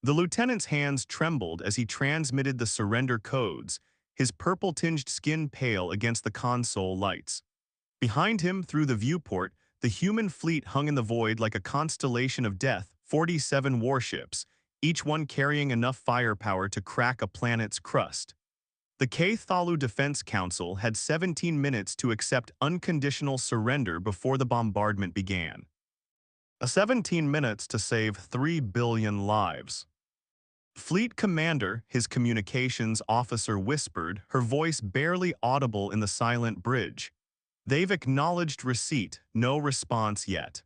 The lieutenant's hands trembled as he transmitted the surrender codes, his purple-tinged skin pale against the console lights. Behind him, through the viewport, the human fleet hung in the void like a constellation of death, 47 warships, each one carrying enough firepower to crack a planet's crust. The Ktholu Defense Council had 17 minutes to accept unconditional surrender before the bombardment began. 17 minutes to save 3 billion lives. Fleet Commander, his communications officer whispered, her voice barely audible in the silent bridge. They've acknowledged receipt, no response yet.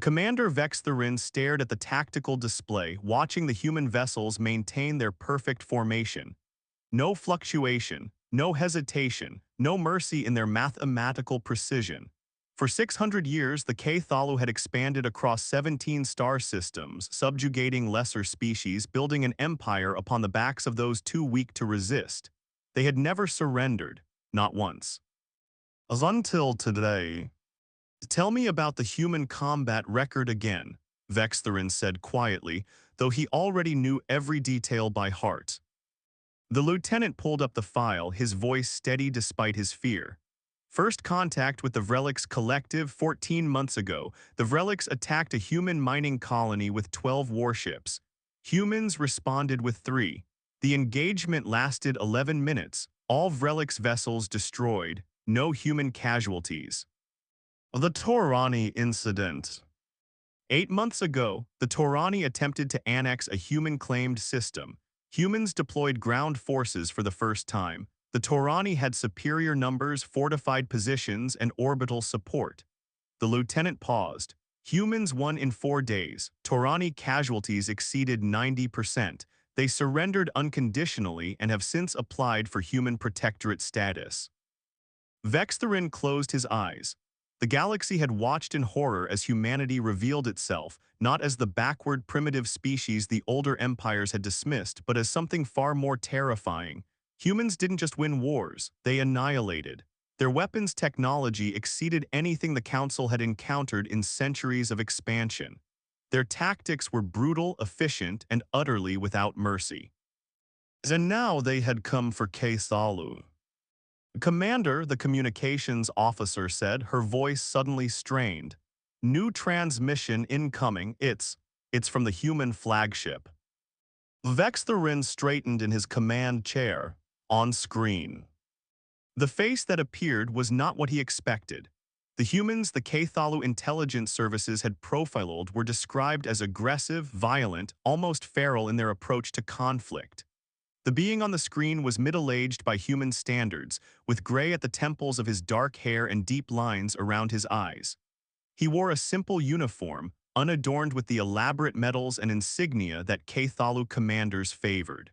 Commander Vextherin stared at the tactical display, watching the human vessels maintain their perfect formation. No fluctuation, no hesitation, no mercy in their mathematical precision. For 600 years, the Ktholu had expanded across 17 star systems, subjugating lesser species, building an empire upon the backs of those too weak to resist. They had never surrendered, not once. As until today. Tell me about the human combat record again, Vextherin said quietly, though he already knew every detail by heart. The lieutenant pulled up the file, his voice steady despite his fear. First contact with the Vrelix Collective 14 months ago, the Vrelix attacked a human mining colony with 12 warships. Humans responded with 3. The engagement lasted 11 minutes, all Vrelix vessels destroyed, no human casualties. The Torani incident. 8 months ago, the Torani attempted to annex a human-claimed system. Humans deployed ground forces for the first time. The Torani had superior numbers, fortified positions, and orbital support. The lieutenant paused. Humans won in 4 days. Torani casualties exceeded 90%. They surrendered unconditionally and have since applied for human protectorate status. Vextherin closed his eyes. The galaxy had watched in horror as humanity revealed itself, not as the backward primitive species the older empires had dismissed, but as something far more terrifying. Humans didn't just win wars, they annihilated. Their weapons technology exceeded anything the Council had encountered in centuries of expansion. Their tactics were brutal, efficient, and utterly without mercy. And now they had come for Ktholu. Commander, the communications officer said, her voice suddenly strained. New transmission incoming, it's from the human flagship. Vextherin straightened in his command chair, on screen. The face that appeared was not what he expected. The humans the Ktholu intelligence services had profiled were described as aggressive, violent, almost feral in their approach to conflict. The being on the screen was middle-aged by human standards, with gray at the temples of his dark hair and deep lines around his eyes. He wore a simple uniform, unadorned with the elaborate medals and insignia that Ktholu commanders favored.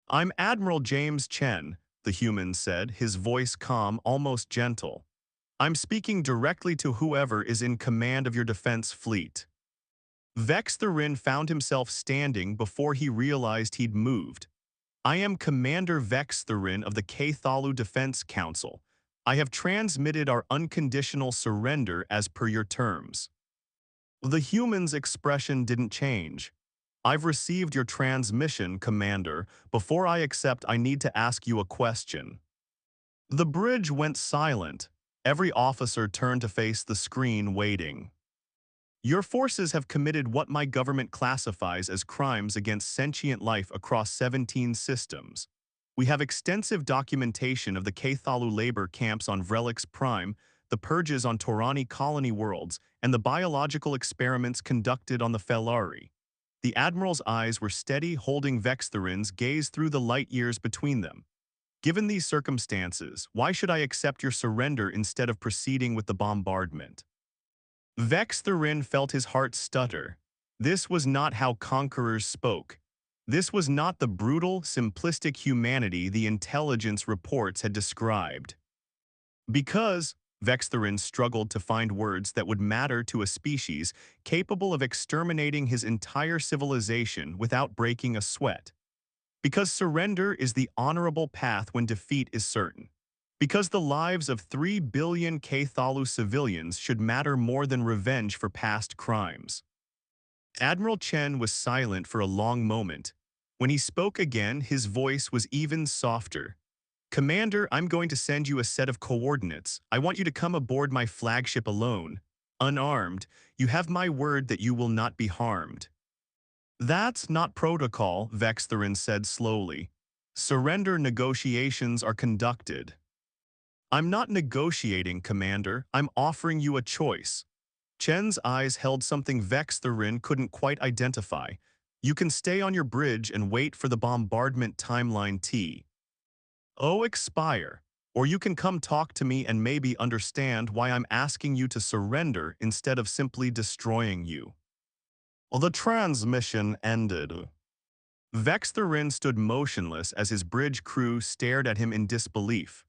I'm Admiral James Chen, the human said, his voice calm, almost gentle. I'm speaking directly to whoever is in command of your defense fleet. Vextherin found himself standing before he realized he'd moved. I am Commander Vextherin of the Ktholu Defense Council. I have transmitted our unconditional surrender as per your terms. The human's expression didn't change. I've received your transmission, Commander. Before I accept, I need to ask you a question. The bridge went silent. Every officer turned to face the screen, waiting. Your forces have committed what my government classifies as crimes against sentient life across 17 systems. We have extensive documentation of the Ktholu labor camps on Vrelix Prime, the purges on Torani colony worlds, and the biological experiments conducted on the Felari. The Admiral's eyes were steady, holding Vextherin's gaze through the light years between them. Given these circumstances, why should I accept your surrender instead of proceeding with the bombardment? Vextherin felt his heart stutter. This was not how conquerors spoke. This was not the brutal, simplistic humanity the intelligence reports had described. Because, Vextherin struggled to find words that would matter to a species capable of exterminating his entire civilization without breaking a sweat. Because surrender is the honorable path when defeat is certain. Because the lives of 3 billion Ktholu civilians should matter more than revenge for past crimes. Admiral Chen was silent for a long moment. When he spoke again, his voice was even softer. Commander, I'm going to send you a set of coordinates. I want you to come aboard my flagship alone. Unarmed, you have my word that you will not be harmed. That's not protocol, Vextherin said slowly. Surrender negotiations are conducted. I'm not negotiating, Commander. I'm offering you a choice. Chen's eyes held something Vextherin couldn't quite identify. You can stay on your bridge and wait for the bombardment timeline T. O expire. Or you can come talk to me and maybe understand why I'm asking you to surrender instead of simply destroying you. Well, the transmission ended. Vextherin stood motionless as his bridge crew stared at him in disbelief.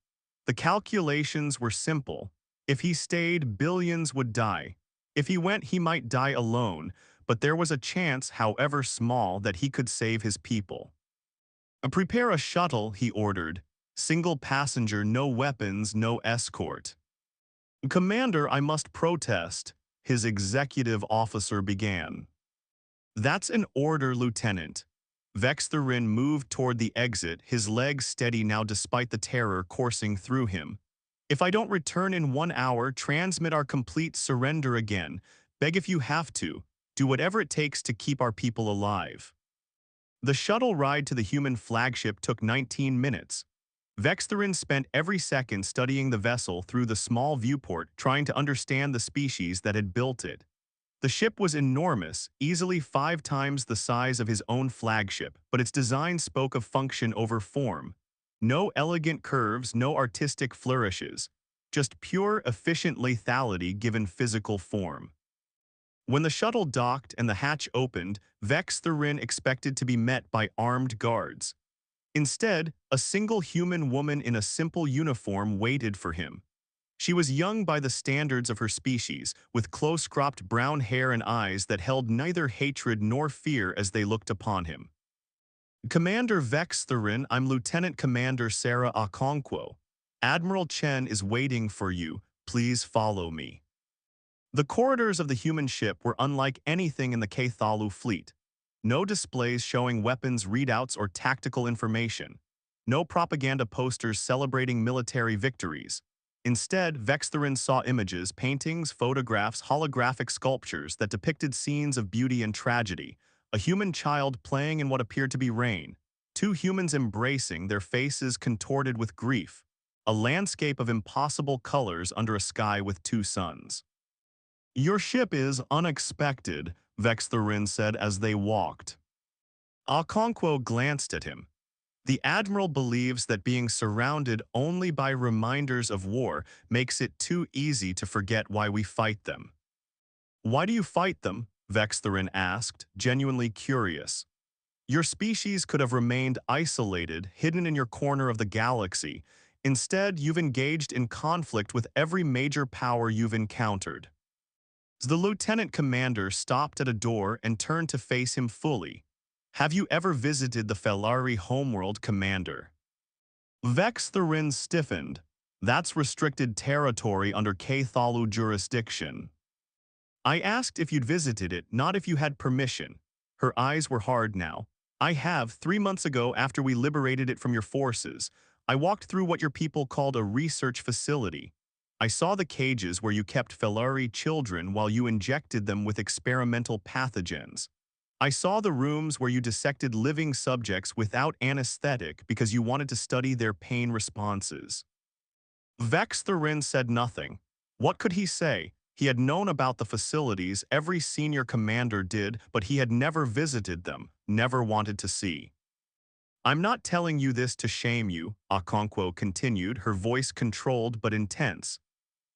The calculations were simple. If he stayed, billions would die. If he went, he might die alone, but there was a chance, however small, that he could save his people. Prepare a shuttle, he ordered. Single passenger, no weapons, no escort. Commander, I must protest, his executive officer began. That's an order, Lieutenant. Vextherin moved toward the exit, his legs steady now despite the terror coursing through him. If I don't return in 1 hour, transmit our complete surrender again. Beg if you have to. Do whatever it takes to keep our people alive. The shuttle ride to the human flagship took 19 minutes. Vextherin spent every second studying the vessel through the small viewport, trying to understand the species that had built it. The ship was enormous, easily 5 times the size of his own flagship, but its design spoke of function over form. No elegant curves, no artistic flourishes, just pure, efficient lethality given physical form. When the shuttle docked and the hatch opened, Vextherin expected to be met by armed guards. Instead, a single human woman in a simple uniform waited for him. She was young by the standards of her species, with close-cropped brown hair and eyes that held neither hatred nor fear as they looked upon him. Commander Vextherin, I'm Lieutenant Commander Sarah Okonkwo. Admiral Chen is waiting for you. Please follow me. The corridors of the human ship were unlike anything in the Ktholu fleet. No displays showing weapons readouts or tactical information. No propaganda posters celebrating military victories. Instead, Vextherin saw images, paintings, photographs, holographic sculptures that depicted scenes of beauty and tragedy. A human child playing in what appeared to be rain. 2 humans embracing, their faces contorted with grief. A landscape of impossible colors under a sky with 2 suns. Your ship is unexpected, Vextherin said as they walked. Okonkwo glanced at him. The Admiral believes that being surrounded only by reminders of war makes it too easy to forget why we fight them. Why do you fight them? Vextherin asked, genuinely curious. Your species could have remained isolated, hidden in your corner of the galaxy. Instead, you've engaged in conflict with every major power you've encountered. The lieutenant commander stopped at a door and turned to face him fully. Have you ever visited the Felari homeworld, Commander? Vextherin stiffened. That's restricted territory under Ktholu jurisdiction. I asked if you'd visited it, not if you had permission. Her eyes were hard now. I have, 3 months ago after we liberated it from your forces. I walked through what your people called a research facility. I saw the cages where you kept Felari children while you injected them with experimental pathogens. I saw the rooms where you dissected living subjects without anesthetic because you wanted to study their pain responses. Vextherin said nothing. What could he say? He had known about the facilities, every senior commander did, but he had never visited them, never wanted to see. I'm not telling you this to shame you, Okonkwo continued, her voice controlled but intense.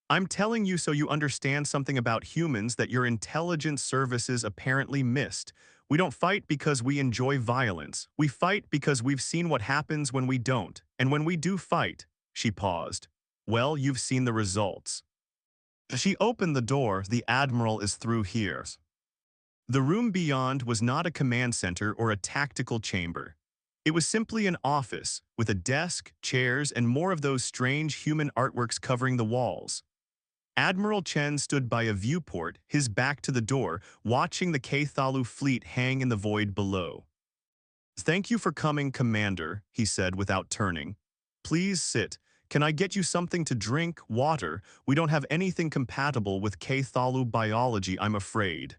I'm telling you so you understand something about humans that your intelligence services apparently missed. We don't fight because we enjoy violence. We fight because we've seen what happens when we don't. And when we do fight, she paused. Well, you've seen the results. She opened the door. The Admiral is through here. The room beyond was not a command center or a tactical chamber. It was simply an office, with a desk, chairs, and more of those strange human artworks covering the walls. Admiral Chen stood by a viewport, his back to the door, watching the Ktholu fleet hang in the void below. "Thank you for coming, Commander," he said without turning. "Please sit. Can I get you something to drink, water? We don't have anything compatible with Ktholu biology, I'm afraid."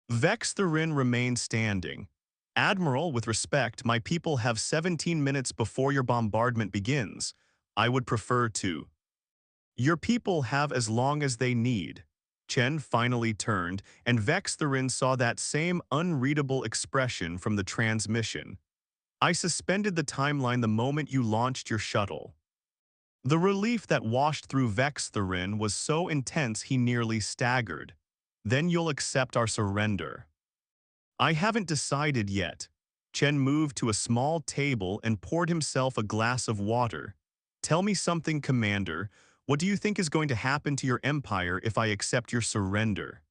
Vex the Rin remained standing. "Admiral, with respect, my people have 17 minutes before your bombardment begins. I would prefer to." "Your people have as long as they need." Chen finally turned, and Vex the Rin saw that same unreadable expression from the transmission. "I suspended the timeline the moment you launched your shuttle." The relief that washed through Vex the Rin was so intense he nearly staggered. "Then you'll accept our surrender." "I haven't decided yet." Chen moved to a small table and poured himself a glass of water. "Tell me something, Commander. What do you think is going to happen to your empire if I accept your surrender?"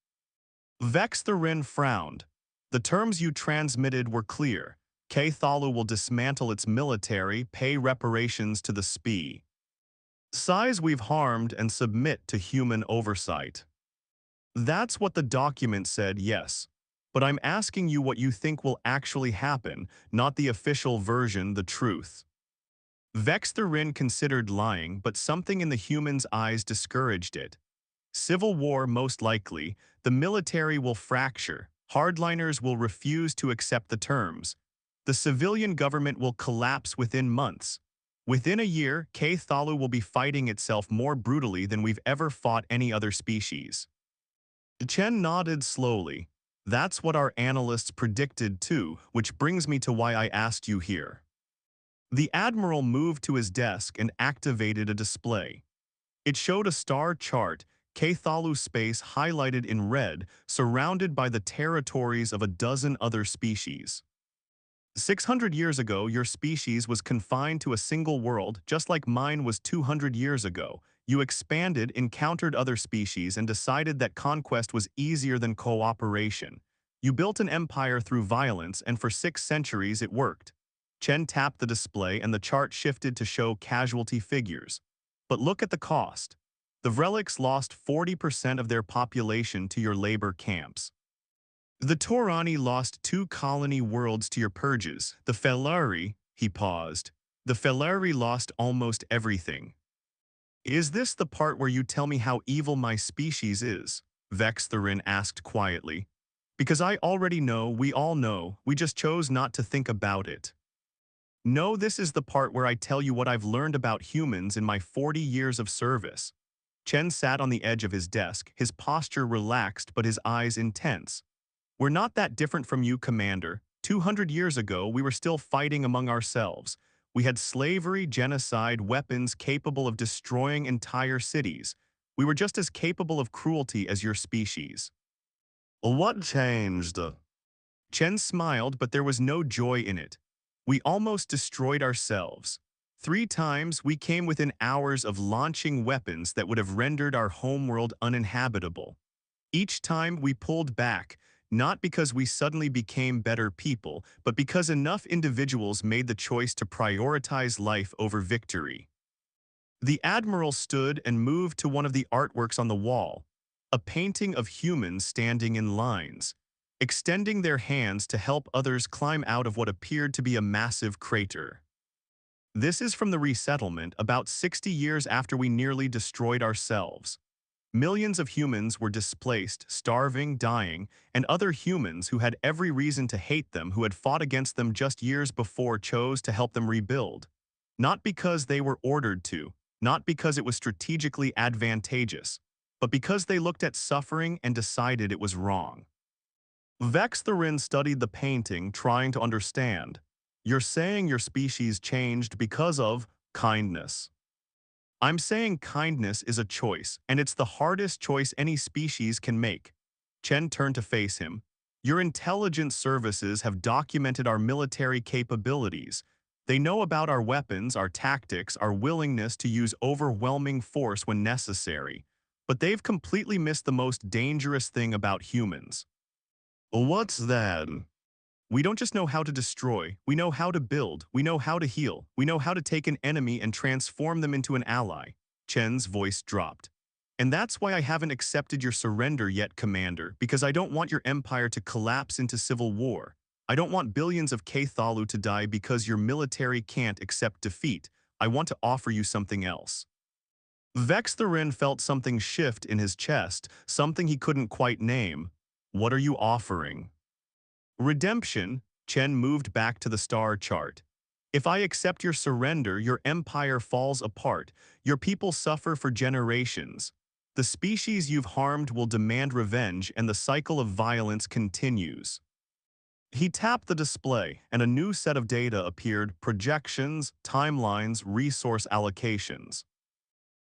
Vex the Rin frowned. "The terms you transmitted were clear. Ktholu will dismantle its military, pay reparations to the spee. Size we've harmed and submit to human oversight." "That's what the document said, yes. But I'm asking you what you think will actually happen, not the official version, the truth." Vex the Rin considered lying, but something in the human's eyes discouraged it. "Civil war most likely, the military will fracture, hardliners will refuse to accept the terms. The civilian government will collapse within months. Within a year, Ktholu will be fighting itself more brutally than we've ever fought any other species." Chen nodded slowly. "That's what our analysts predicted too, which brings me to why I asked you here." The Admiral moved to his desk and activated a display. It showed a star chart, Ktholu space highlighted in red, surrounded by the territories of a dozen other species. 600 years ago, your species was confined to a single world, just like mine was 200 years ago. You expanded, encountered other species, and decided that conquest was easier than cooperation. You built an empire through violence, and for 6 centuries it worked." Chen tapped the display and the chart shifted to show casualty figures. "But look at the cost. The Vrelics lost 40% of their population to your labor camps. The Torani lost 2 colony worlds to your purges. The Felari," he paused. "The Felari lost almost everything." "Is this the part where you tell me how evil my species is?" Vex the Rin asked quietly. "Because I already know, we all know, we just chose not to think about it." "No, this is the part where I tell you what I've learned about humans in my 40 years of service." Chen sat on the edge of his desk, his posture relaxed but his eyes intense. "We're not that different from you, Commander. 200 years ago, we were still fighting among ourselves. We had slavery, genocide, weapons capable of destroying entire cities. We were just as capable of cruelty as your species." "What changed?" Chen smiled, but there was no joy in it. "We almost destroyed ourselves. 3 times we came within hours of launching weapons that would have rendered our homeworld uninhabitable. Each time we pulled back, not because we suddenly became better people, but because enough individuals made the choice to prioritize life over victory." The Admiral stood and moved to one of the artworks on the wall, a painting of humans standing in lines, extending their hands to help others climb out of what appeared to be a massive crater. "This is from the resettlement about 60 years after we nearly destroyed ourselves. Millions of humans were displaced, starving, dying, and other humans who had every reason to hate them who had fought against them just years before chose to help them rebuild. Not because they were ordered to, not because it was strategically advantageous, but because they looked at suffering and decided it was wrong." Vex the Rin studied the painting, trying to understand. "You're saying your species changed because of kindness." "I'm saying kindness is a choice, and it's the hardest choice any species can make." Chen turned to face him. "Your intelligence services have documented our military capabilities. They know about our weapons, our tactics, our willingness to use overwhelming force when necessary. But they've completely missed the most dangerous thing about humans." "What's that?" "We don't just know how to destroy, we know how to build, we know how to heal, we know how to take an enemy and transform them into an ally." Chen's voice dropped. And that's why I haven't accepted your surrender yet, Commander, because I don't want your empire to collapse into civil war. I don't want billions of Ktholu to die because your military can't accept defeat. I want to offer you something else. Vextherin felt something shift in his chest, something he couldn't quite name. What are you offering? Redemption. Chen moved back to the star chart. If I accept your surrender, your empire falls apart. Your people suffer for generations. The species you've harmed will demand revenge, and the cycle of violence continues. He tapped the display, and a new set of data appeared: projections, timelines, resource allocations.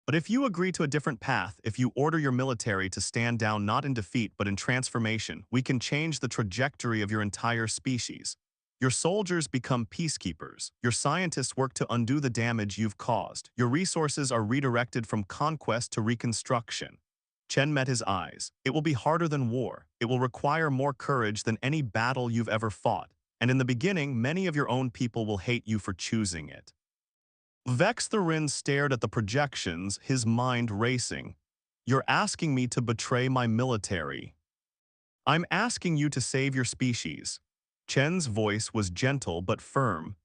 But if you agree to a different path, if you order your military to stand down not in defeat but in transformation, we can change the trajectory of your entire species. Your soldiers become peacekeepers. Your scientists work to undo the damage you've caused. Your resources are redirected from conquest to reconstruction. Chen met his eyes. It will be harder than war. It will require more courage than any battle you've ever fought. And in the beginning, many of your own people will hate you for choosing it. Vextherin stared at the projections, his mind racing. You're asking me to betray my military. I'm asking you to save your species. Chen's voice was gentle but firm.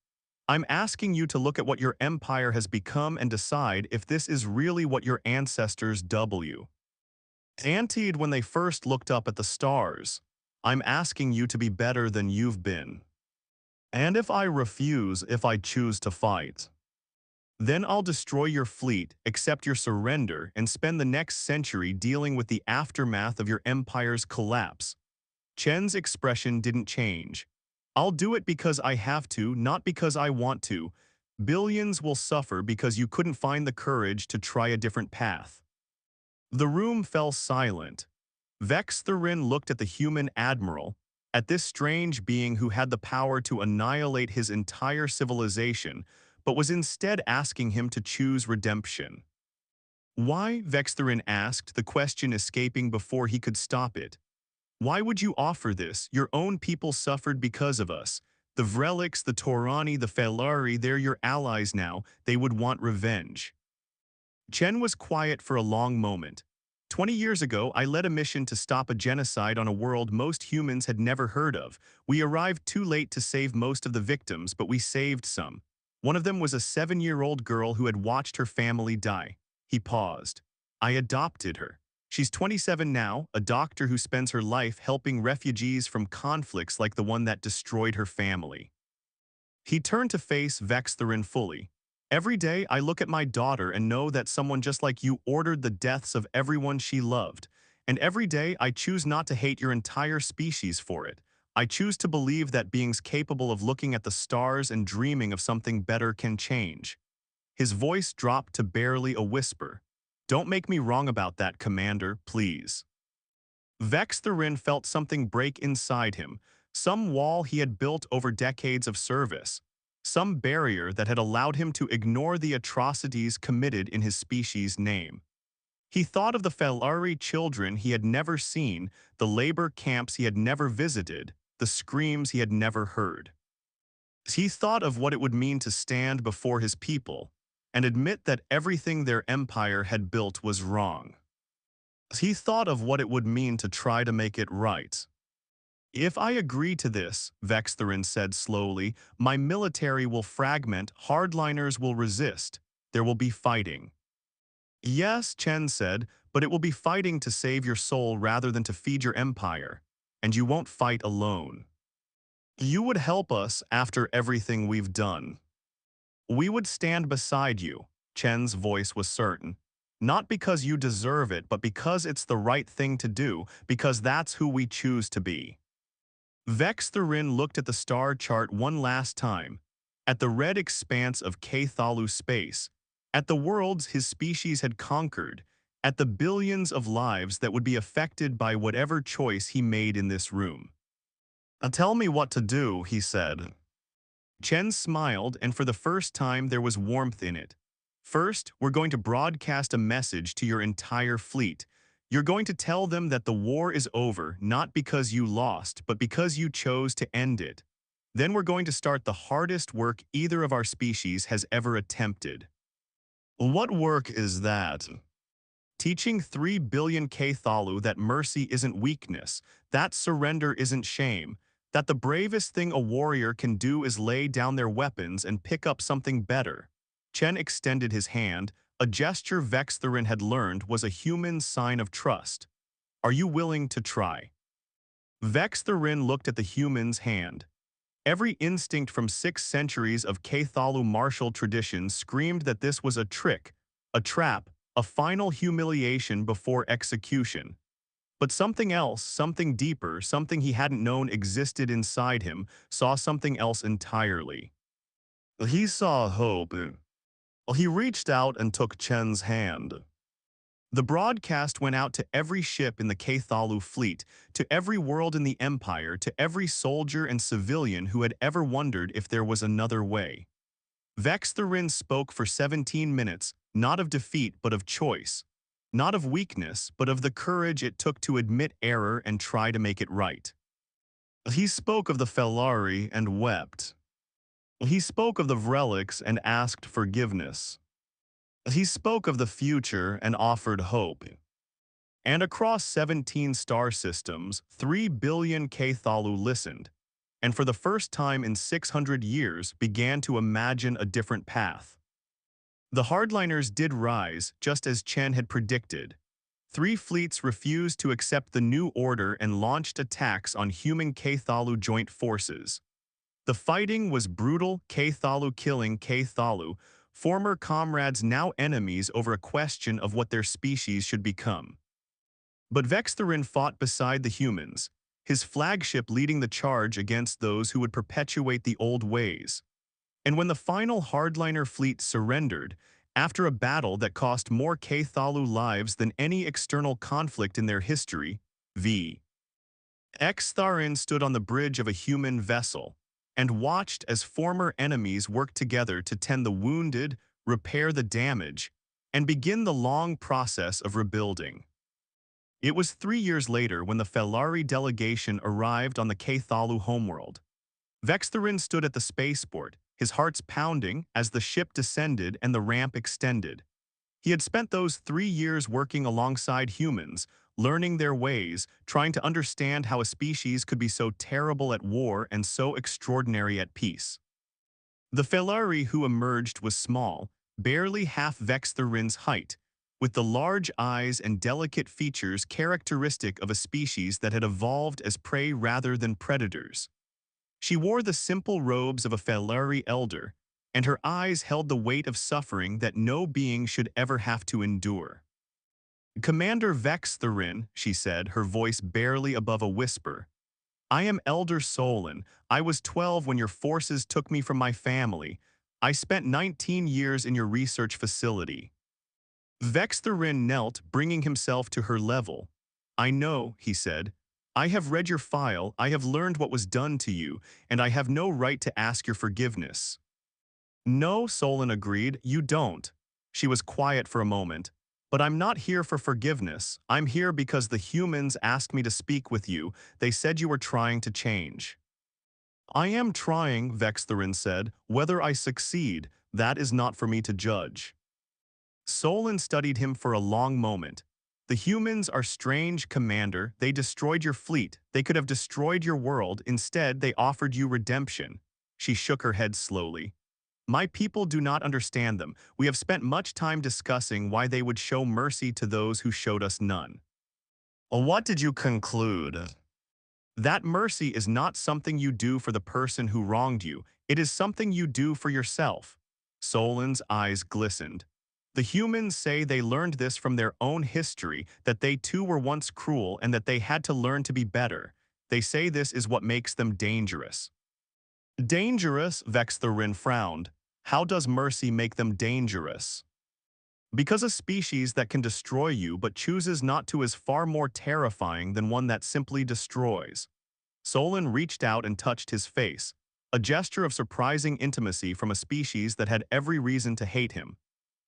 I'm asking you to look at what your empire has become and decide if this is really what your ancestors anted when they first looked up at the stars. I'm asking you to be better than you've been. And if I refuse, if I choose to fight, then I'll destroy your fleet, accept your surrender, and spend the next century dealing with the aftermath of your empire's collapse. Chen's expression didn't change. I'll do it because I have to, not because I want to. Billions will suffer because you couldn't find the courage to try a different path. The room fell silent. Vextherin looked at the human admiral, at this strange being who had the power to annihilate his entire civilization, but was instead asking him to choose redemption. Why? Vextherin asked, the question escaping before he could stop it. Why would you offer this? Your own people suffered because of us. The Vreliks, the Torani, the Felari, they're your allies now. They would want revenge. Chen was quiet for a long moment. 20 years ago, I led a mission to stop a genocide on a world most humans had never heard of. We arrived too late to save most of the victims, but we saved some. One of them was a 7-year-old girl who had watched her family die. He paused. I adopted her. She's 27 now, a doctor who spends her life helping refugees from conflicts like the one that destroyed her family. He turned to face Vextherin fully. Every day I look at my daughter and know that someone just like you ordered the deaths of everyone she loved. And every day I choose not to hate your entire species for it. I choose to believe that beings capable of looking at the stars and dreaming of something better can change. His voice dropped to barely a whisper. Don't make me wrong about that, Commander, please. Vextherin felt something break inside him, some wall he had built over decades of service, some barrier that had allowed him to ignore the atrocities committed in his species' name. He thought of the Felari children he had never seen, the labor camps he had never visited, the screams he had never heard. He thought of what it would mean to stand before his people and admit that everything their empire had built was wrong. He thought of what it would mean to try to make it right. If I agree to this, Vextherin said slowly, my military will fragment, hardliners will resist, there will be fighting. Yes, Chen said, but it will be fighting to save your soul rather than to feed your empire. And you won't fight alone. You would help us after everything we've done. We would stand beside you, Chen's voice was certain. Not because you deserve it, but because it's the right thing to do, because that's who we choose to be. Vextherin looked at the star chart one last time, at the red expanse of Ktholu space, at the worlds his species had conquered, at the billions of lives that would be affected by whatever choice he made in this room. Tell me what to do, he said. Chen smiled, and for the first time there was warmth in it. First, we're going to broadcast a message to your entire fleet. You're going to tell them that the war is over, not because you lost, but because you chose to end it. Then we're going to start the hardest work either of our species has ever attempted. What work is that? teaching 3 billion Ktholu that mercy isn't weakness, that surrender isn't shame, that the bravest thing a warrior can do is lay down their weapons and pick up something better. Chen extended his hand, a gesture Vextherin had learned was a human sign of trust. Are you willing to try? Vextherin looked at the human's hand. Every instinct from 6 centuries of Ktholu martial tradition screamed that this was a trick, a trap, a final humiliation before execution. But something else, something deeper, something he hadn't known existed inside him, saw something else entirely. He saw hope. He reached out and took Chen's hand. The broadcast went out to every ship in the Ktholu fleet, to every world in the Empire, to every soldier and civilian who had ever wondered if there was another way. Vextherin spoke for 17 minutes, not of defeat but of choice. Not of weakness, but of the courage it took to admit error and try to make it right. He spoke of the Felari and wept. He spoke of the relics and asked forgiveness. He spoke of the future and offered hope. And across 17 star systems, 3 billion Ktholu listened, and for the first time in 600 years began to imagine a different path. The hardliners did rise, just as Chen had predicted. 3 fleets refused to accept the new order and launched attacks on human Ktholu joint forces. The fighting was brutal, Ktholu killing Ktholu, former comrades now enemies over a question of what their species should become. But Vextherin fought beside the humans, his flagship leading the charge against those who would perpetuate the old ways. And when the final hardliner fleet surrendered, after a battle that cost more Ktholu lives than any external conflict in their history, v. Xtharin stood on the bridge of a human vessel and watched as former enemies worked together to tend the wounded, repair the damage, and begin the long process of rebuilding. It was 3 years later when the Felari delegation arrived on the Ktholu homeworld. Vextherin stood at the spaceport, his heart's pounding as the ship descended and the ramp extended. He had spent those 3 years working alongside humans, learning their ways, trying to understand how a species could be so terrible at war and so extraordinary at peace. The Felari who emerged was small, barely half Vextherin's height, with the large eyes and delicate features characteristic of a species that had evolved as prey rather than predators. She wore the simple robes of a Felari elder, and her eyes held the weight of suffering that no being should ever have to endure. "Commander Vextherin," she said, her voice barely above a whisper, "I am Elder Solon. I was 12 when your forces took me from my family. I spent 19 years in your research facility." Vextherin knelt, bringing himself to her level. "I know," he said. "I have read your file, I have learned what was done to you, and I have no right to ask your forgiveness." "No," Solon agreed, "you don't." She was quiet for a moment. "But I'm not here for forgiveness. I'm here because the humans asked me to speak with you. They said you were trying to change." "I am trying," Vextherin said. "Whether I succeed, that is not for me to judge." Solon studied him for a long moment. "The humans are strange, Commander. They destroyed your fleet. They could have destroyed your world. Instead, they offered you redemption." She shook her head slowly. "My people do not understand them. We have spent much time discussing why they would show mercy to those who showed us none." "Well, what did you conclude?" "That mercy is not something you do for the person who wronged you. It is something you do for yourself." Solon's eyes glistened. "The humans say they learned this from their own history, that they too were once cruel and that they had to learn to be better. They say this is what makes them dangerous." "Dangerous?" Vextherin frowned. "How does mercy make them dangerous?" "Because a species that can destroy you but chooses not to is far more terrifying than one that simply destroys." Solon reached out and touched his face, a gesture of surprising intimacy from a species that had every reason to hate him.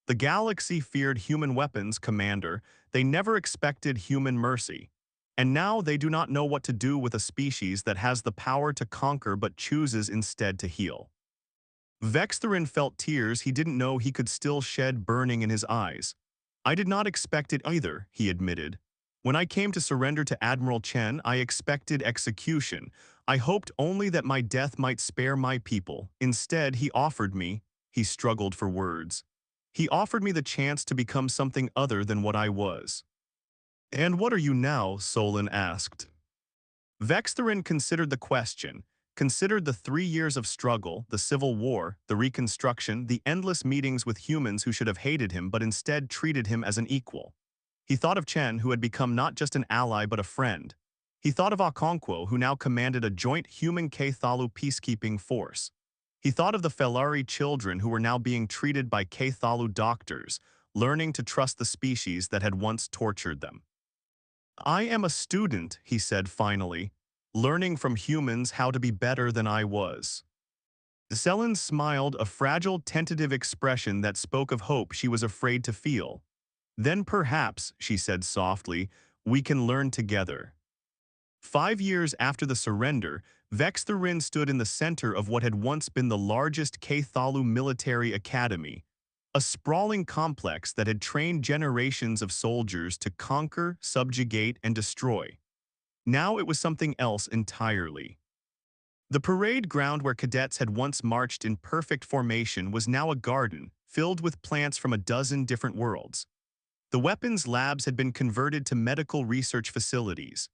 "The galaxy feared human weapons, Commander. They never expected human mercy. And now they do not know what to do with a species that has the power to conquer but chooses instead to heal." Vextherin felt tears he didn't know he could still shed burning in his eyes. I did not expect it either, he admitted. When I came to surrender to Admiral Chen, I expected execution. I hoped only that my death might spare my people. Instead, he struggled for words. He offered me the chance to become something other than what I was. And what are you now? Solon asked. Vextherin considered the question, considered the 3 years of struggle, the civil war, the reconstruction, the endless meetings with humans who should have hated him but instead treated him as an equal. He thought of Chen, who had become not just an ally but a friend. He thought of Okonkwo, who now commanded a joint human Ktholu peacekeeping force. He thought of the Felari children who were now being treated by Ktholu doctors, learning to trust the species that had once tortured them. I am a student, he said finally, learning from humans how to be better than I was. Selin smiled, a fragile, tentative expression that spoke of hope she was afraid to feel. Then perhaps, she said softly, we can learn together. 5 years after the surrender, Vextherin stood in the center of what had once been the largest Ktholu military academy, a sprawling complex that had trained generations of soldiers to conquer, subjugate, and destroy. Now it was something else entirely. The parade ground where cadets had once marched in perfect formation was now a garden, filled with plants from a dozen different worlds. The weapons labs had been converted to medical research facilities.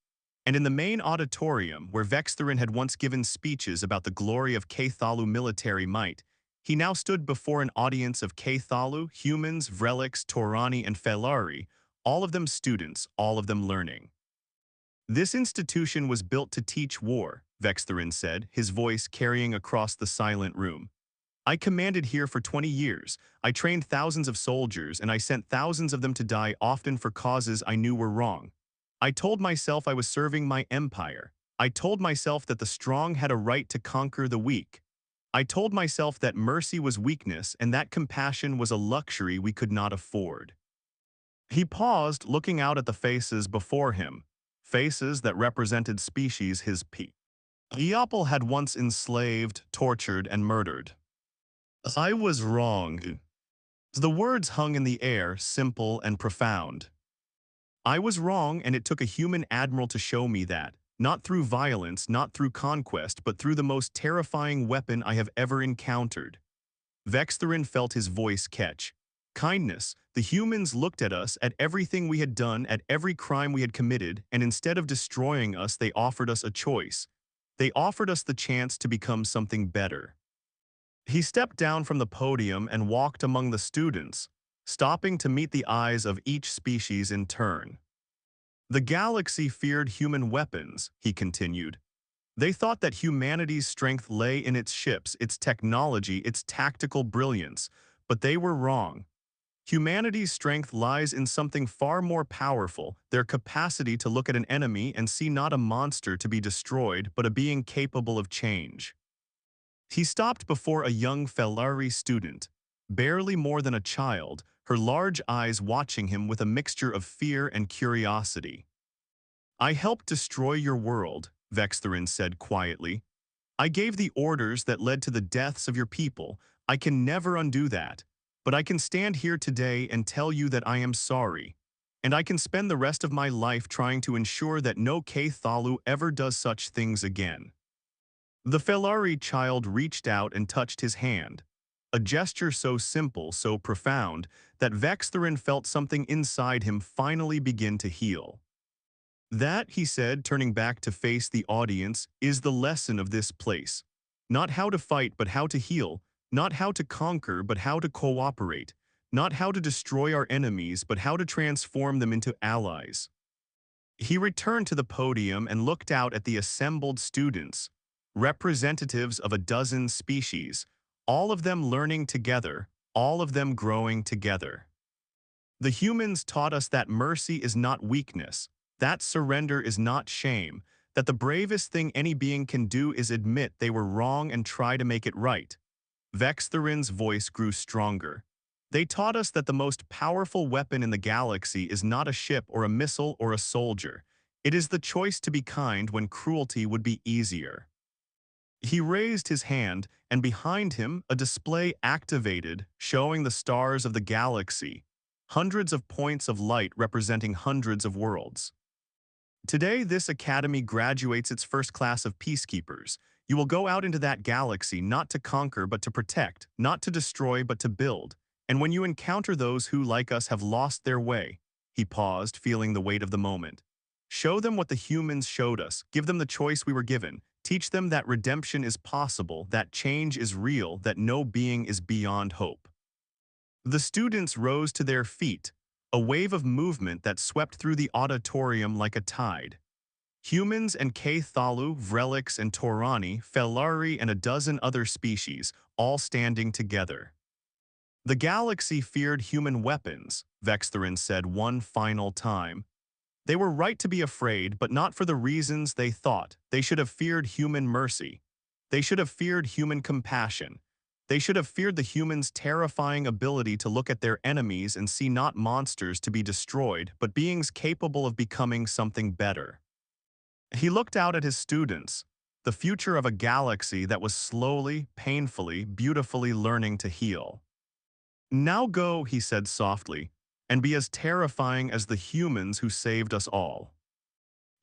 And in the main auditorium, where Vextherin had once given speeches about the glory of Ktholu military might, he now stood before an audience of Ktholu, humans, Vrelix, Torani, and Felari, all of them students, all of them learning. This institution was built to teach war, Vextherin said, his voice carrying across the silent room. I commanded here for 20 years. I trained thousands of soldiers, and I sent thousands of them to die, often for causes I knew were wrong. I told myself I was serving my empire. I told myself that the strong had a right to conquer the weak. I told myself that mercy was weakness and that compassion was a luxury we could not afford. He paused, looking out at the faces before him, faces that represented species his people had once enslaved, tortured, and murdered. I was wrong. The words hung in the air, simple and profound. I was wrong, and it took a human admiral to show me that, not through violence, not through conquest, but through the most terrifying weapon I have ever encountered. Vextherin felt his voice catch. Kindness. The humans looked at us, at everything we had done, at every crime we had committed, and instead of destroying us, they offered us a choice. They offered us the chance to become something better. He stepped down from the podium and walked among the students, stopping to meet the eyes of each species in turn. The galaxy feared human weapons, he continued. They thought that humanity's strength lay in its ships, its technology, its tactical brilliance, but they were wrong. Humanity's strength lies in something far more powerful, their capacity to look at an enemy and see not a monster to be destroyed, but a being capable of change. He stopped before a young Felari student, barely more than a child, her large eyes watching him with a mixture of fear and curiosity. I helped destroy your world, Vextherin said quietly. I gave the orders that led to the deaths of your people. I can never undo that. But I can stand here today and tell you that I am sorry. And I can spend the rest of my life trying to ensure that no Ktholu ever does such things again. The Felari child reached out and touched his hand, a gesture so simple, so profound, that Vextherin felt something inside him finally begin to heal. That, he said, turning back to face the audience, is the lesson of this place. Not how to fight, but how to heal. Not how to conquer, but how to cooperate. Not how to destroy our enemies, but how to transform them into allies. He returned to the podium and looked out at the assembled students, representatives of a dozen species, all of them learning together, all of them growing together. The humans taught us that mercy is not weakness, that surrender is not shame, that the bravest thing any being can do is admit they were wrong and try to make it right. Vextherin's voice grew stronger. They taught us that the most powerful weapon in the galaxy is not a ship or a missile or a soldier. It is the choice to be kind when cruelty would be easier. He raised his hand, and behind him, a display activated, showing the stars of the galaxy. hundreds of points of light representing hundreds of worlds. Today, this academy graduates its first class of peacekeepers. You will go out into that galaxy not to conquer but to protect, not to destroy but to build. And when you encounter those who, like us, have lost their way, he paused, feeling the weight of the moment. Show them what the humans showed us, give them the choice we were given, teach them that redemption is possible, that change is real, that no being is beyond hope. The students rose to their feet, a wave of movement that swept through the auditorium like a tide. Humans and Ktholu, Vrelix and Torani, Felari and a dozen other species, all standing together. The galaxy feared human weapons, Vextherin said one final time. They were right to be afraid, but not for the reasons they thought. They should have feared human mercy. They should have feared human compassion. They should have feared the humans' terrifying ability to look at their enemies and see not monsters to be destroyed, but beings capable of becoming something better. He looked out at his students, the future of a galaxy that was slowly, painfully, beautifully learning to heal. Now go, he said softly, and be as terrifying as the humans who saved us all.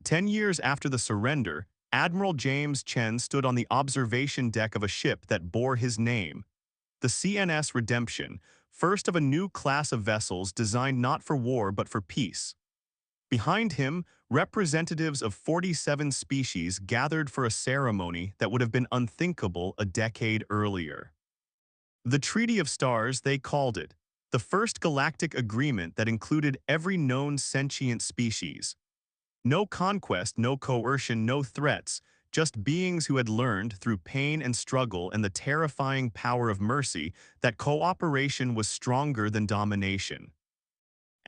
10 years after the surrender, Admiral James Chen stood on the observation deck of a ship that bore his name, the CNS Redemption, first of a new class of vessels designed not for war but for peace. Behind him, representatives of 47 species gathered for a ceremony that would have been unthinkable a decade earlier. The Treaty of Stars, they called it, the first galactic agreement that included every known sentient species. No conquest, no coercion, no threats, just beings who had learned through pain and struggle and the terrifying power of mercy that cooperation was stronger than domination.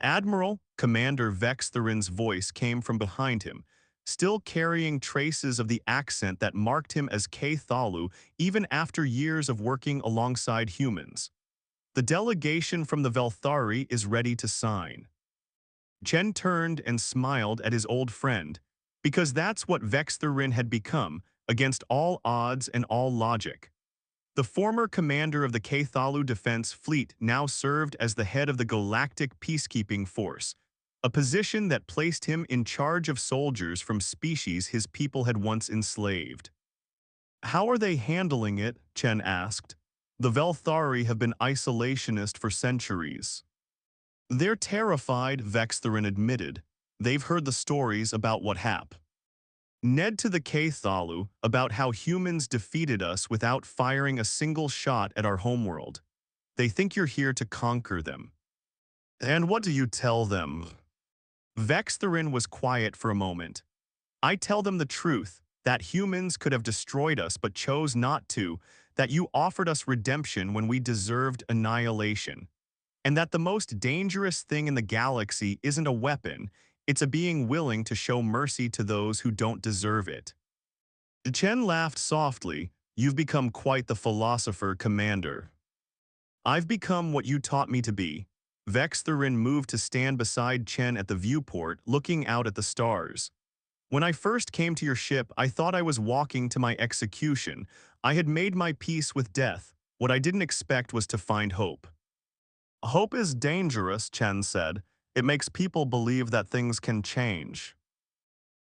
Admiral, Commander Vextherin's voice came from behind him, still carrying traces of the accent that marked him as Ktholu even after years of working alongside humans. The delegation from the Velthari is ready to sign. Chen turned and smiled at his old friend, because that's what Vextherin had become, against all odds and all logic. The former commander of the Ktholu Defense Fleet now served as the head of the Galactic Peacekeeping Force, a position that placed him in charge of soldiers from species his people had once enslaved. How are they handling it? Chen asked. The Velthari have been isolationist for centuries. They're terrified, Vextherin admitted. They've heard the stories about what happened. Ned to the Ktholu about how humans defeated us without firing a single shot at our homeworld. They think you're here to conquer them. And what do you tell them? Vextherin was quiet for a moment. I tell them the truth, that humans could have destroyed us but chose not to, that you offered us redemption when we deserved annihilation, and that the most dangerous thing in the galaxy isn't a weapon, it's a being willing to show mercy to those who don't deserve it. Chen laughed softly. You've become quite the philosopher, Commander. I've become what you taught me to be. Vextherin moved to stand beside Chen at the viewport, looking out at the stars. When I first came to your ship, I thought I was walking to my execution. I had made my peace with death. What I didn't expect was to find hope. Hope is dangerous, Chen said. It makes people believe that things can change.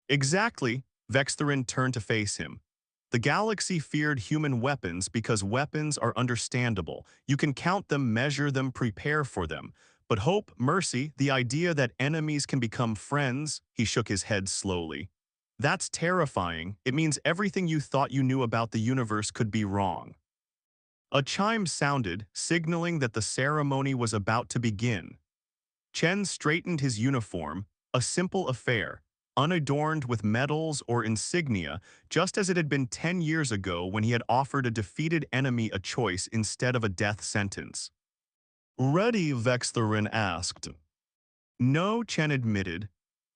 Exactly, Vextherin turned to face him. The galaxy feared human weapons because weapons are understandable. You can count them, measure them, prepare for them. But hope, mercy, the idea that enemies can become friends, he shook his head slowly. That's terrifying. It means everything you thought you knew about the universe could be wrong. A chime sounded, signaling that the ceremony was about to begin. Chen straightened his uniform, a simple affair, unadorned with medals or insignia, just as it had been 10 years ago when he had offered a defeated enemy a choice instead of a death sentence. Ready, Vextherin asked. No, Chen admitted.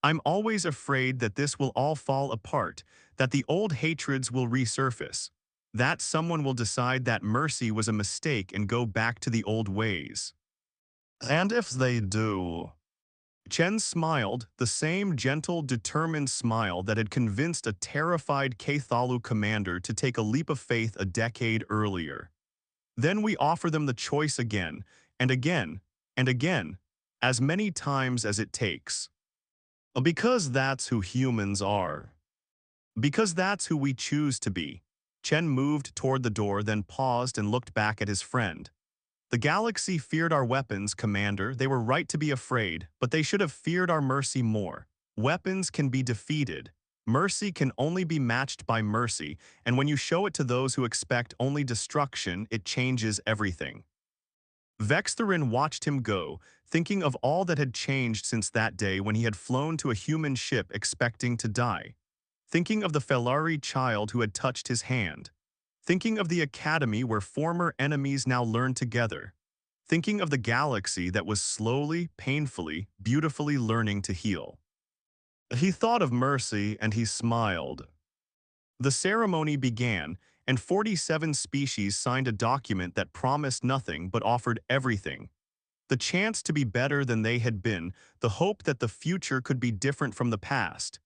I'm always afraid that this will all fall apart, that the old hatreds will resurface, that someone will decide that mercy was a mistake and go back to the old ways. And if they do? Chen smiled, the same gentle, determined smile that had convinced a terrified Ktholu commander to take a leap of faith a decade earlier. Then we offer them the choice again, and again, and again. as many times as it takes. Because that's who humans are. Because that's who we choose to be. Chen moved toward the door, then paused and looked back at his friend. The galaxy feared our weapons, Commander. They were right to be afraid, but they should have feared our mercy more. Weapons can be defeated. Mercy can only be matched by mercy, and when you show it to those who expect only destruction, it changes everything. Vextherin watched him go, thinking of all that had changed since that day when he had flown to a human ship expecting to die. Thinking of the Felari child who had touched his hand. Thinking of the academy where former enemies now learned together. Thinking of the galaxy that was slowly, painfully, beautifully learning to heal. He thought of mercy and he smiled. The ceremony began, and 47 species signed a document that promised nothing but offered everything. The chance to be better than they had been, the hope that the future could be different from the past.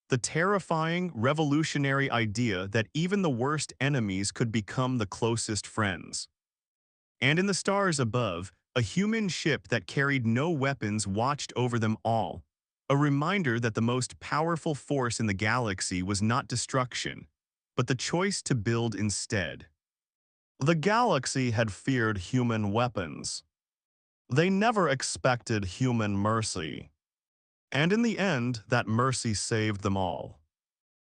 The terrifying, revolutionary idea that even the worst enemies could become the closest friends. And in the stars above, a human ship that carried no weapons watched over them all. A reminder that the most powerful force in the galaxy was not destruction, but the choice to build instead. The galaxy had feared human weapons. They never expected human mercy. And in the end, that mercy saved them all.